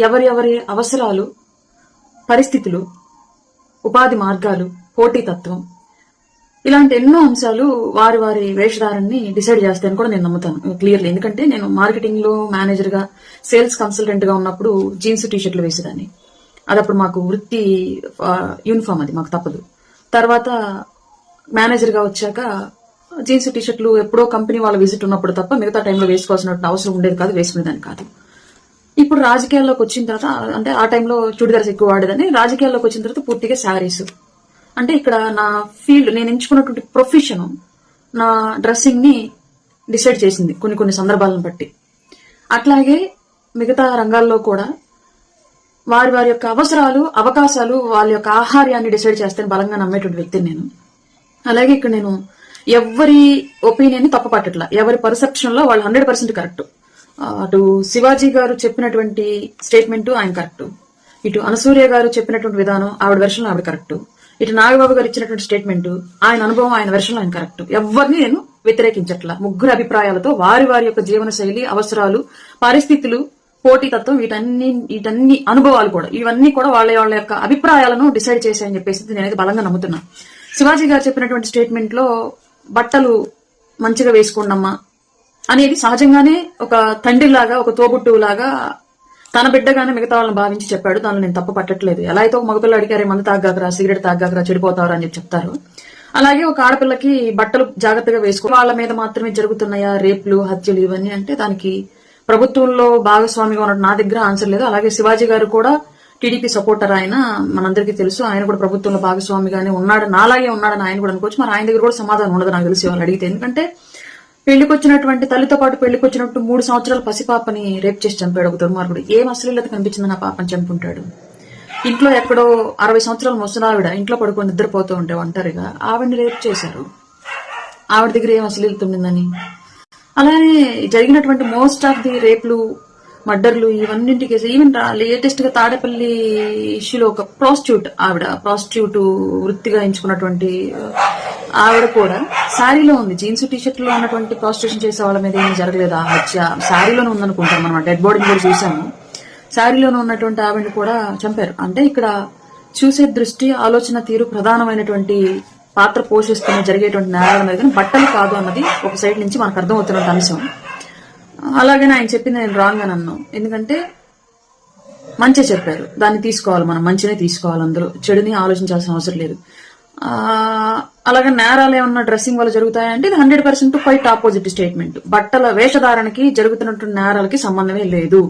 ఎవరి అవసరాలు, పరిస్థితులు, ఉపాధి మార్గాలు, పోటీతత్వం, ఇలాంటి ఎన్నో అంశాలు వారి వేషధారాన్ని డిసైడ్ చేస్తాయని కూడా నేను నమ్ముతాను క్లియర్లీ. ఎందుకంటే నేను మార్కెటింగ్ లో మేనేజర్ గా, సేల్స్ కన్సల్టెంట్ గా ఉన్నప్పుడు జీన్స్ టీషర్ట్లు వేసేదాన్ని. అది అప్పుడు మాకు వృత్తి యూనిఫామ్, అది మాకు తప్పదు. తర్వాత మేనేజర్ గా వచ్చాక జీన్స్ టీషర్ట్లు ఎప్పుడో కంపెనీ వాళ్ళ విజిట్ ఉన్నప్పుడు తప్ప మిగతా టైంలో వేసుకోవాల్సిన అవసరం ఉండేది కాదు, వేసుకునేదాన్ని కాదు. ఇప్పుడు రాజకీయాల్లోకి వచ్చిన తర్వాత, అంటే ఆ టైంలో చుడిదార్స్ ఎక్కువ వాడేదని, రాజకీయాల్లోకి వచ్చిన తర్వాత పూర్తిగా శారీస్. అంటే ఇక్కడ నా ఫీల్డ్, నేను ఎంచుకున్నటువంటి ప్రొఫెషన్ నా డ్రెస్సింగ్ ని డిసైడ్ చేసింది కొన్ని సందర్భాలను బట్టి. అట్లాగే మిగతా రంగాల్లో కూడా వారి యొక్క అవసరాలు, అవకాశాలు, వాళ్ళ యొక్క ఆహార్యాన్ని డిసైడ్ చేస్తాను బలంగా నమ్మేటువంటి వ్యక్తిని నేను. అలాగే ఇక్కడ నేను ఎవరి ఒపీనియన్ ని తప్పపట్టట్లా, ఎవరి పర్సెప్షన్ లో వాళ్ళు 100% కరెక్ట్. అటు శివాజీ గారు చెప్పినటువంటి స్టేట్మెంట్ ఆయన కరెక్ట్, ఇటు అనసూయ గారు చెప్పినటువంటి విధానం ఆవిడ వెర్షన్ ఆవిడ కరెక్ట్, ఇటు నాగబాబు గారు ఇచ్చినటువంటి స్టేట్మెంట్ ఆయన అనుభవం ఆయన వెర్షన్ ఆయన కరెక్ట్. ఎవరిని నేను వ్యతిరేకించట్లా. ముగ్గురు అభిప్రాయాలతో వారి యొక్క జీవన శైలి, అవసరాలు, పరిస్థితులు, పోటీతత్వం, వీటన్ని అనుభవాలు కూడా, ఇవన్నీ కూడా వాళ్ళ యొక్క అభిప్రాయాలను డిసైడ్ చేశాయని చెప్పేసి నేనైతే బలంగా నమ్ముతున్నా. శివాజీ గారు చెప్పినటువంటి స్టేట్మెంట్ లో బట్టలు మంచిగా వేసుకోండమ్మా అనేది సహజంగానే ఒక తండ్రిలాగా, ఒక తోబుట్టులాగా తన బిడ్డగానే మిగతా వాళ్ళని భావించి చెప్పాడు. దానిలో నేను తప్పు పట్టట్లేదు. ఎలా అయితే ఒక మగపిల్ల అడిగారే మందు తాగ్గాకరా, సిగరెట్ తాగ్గాకరా, చెడిపోతారా అని చెప్తారు, అలాగే ఒక ఆడపిల్లకి బట్టలు జాగ్రత్తగా వేసుకో, వాళ్ళ మీద మాత్రమే జరుగుతున్నాయా రేపులు, హత్యలు, ఇవన్నీ అంటే దానికి ప్రభుత్వంలో భాగస్వామిగా ఉన్నట్టు నా దగ్గర ఆన్సర్ లేదు. అలాగే శివాజీ గారు కూడా టీడీపీ సపోర్టర్, ఆయన మనందరికీ తెలుసు. ఆయన కూడా ప్రభుత్వంలో భాగస్వామిగానే ఉన్నాడు, నాలాగే ఉన్నాడని ఆయన కూడా అనుకోవచ్చు. మరి ఆయన దగ్గర కూడా సమాధానం ఉండదు నాకు తెలిసి వాళ్ళు అడిగితే. ఎందుకంటే పెళ్లికొచ్చినటువంటి తల్లితో పాటు పెళ్లికొచ్చినట్టు 3 సంవత్సరాల పసిపాపని రేప్ చేసి చంపాడు ఒక దుర్మార్గుడు. ఏం అశ్లీలత కనిపించిందని ఆ పాపని చంపుంటాడు. ఇంట్లో ఎక్కడో 60 సంవత్సరాల ముసలావిడ ఇంట్లో పడుకొని నిద్రపోతూ ఉంటే ఒంటరిగా ఆవిడని రేప్ చేశారు. ఆవిడ దగ్గర ఏం అశ్లీలత ఉండిందని. అలానే జరిగినటువంటి మోస్ట్ ఆఫ్ ది రేప్లు, మర్డర్లు, ఇవన్నింటికి ఈవెన్ లేటెస్ట్ గా తాడేపల్లి ఇష్యూలో ఒక ప్రాస్టిట్యూట్ వృత్తిగా ఎంచుకున్నటువంటి ఆవిడ కూడా శారీలో ఉంది. జీన్స్ టీషర్ట్ లో ఉన్నటువంటి ప్రాస్టిట్యూషన్ చేసే వాళ్ళ మీద ఏమీ జరగలేదు. ఆ హత్య శారీలోనే ఉందనుకుంటాం మనం, డెడ్ బాడీని కూడా చూసాము. శారీలోనే ఉన్నటువంటి ఆవిడని కూడా చంపారు. అంటే ఇక్కడ చూసే దృష్టి, ఆలోచన తీరు ప్రధానమైనటువంటి పాత్ర పోషిస్తున్న జరిగేటువంటి నేరాల మీద బట్టలు కాదు అన్నది ఒక సైడ్ నుంచి మనకు అర్థమవుతున్న అంశం. అలాగే ఆయన చెప్పింది నేను రాంగ్ అని అన్నాం. ఎందుకంటే మంచి చెప్పారు, దాన్ని తీసుకోవాలి, మనం మంచినే తీసుకోవాలి, అందులో చెడుని ఆలోచించాల్సిన అవసరం లేదు. అలాగే నేరాలు ఏమన్నా డ్రెస్సింగ్ వల్ల జరుగుతాయంటే ఇది 100% క్వైట్ ఆపోజిట్ స్టేట్మెంట్. బట్టల వేషధారణకి జరుగుతున్నటువంటి నేరాలకి సంబంధమే లేదు.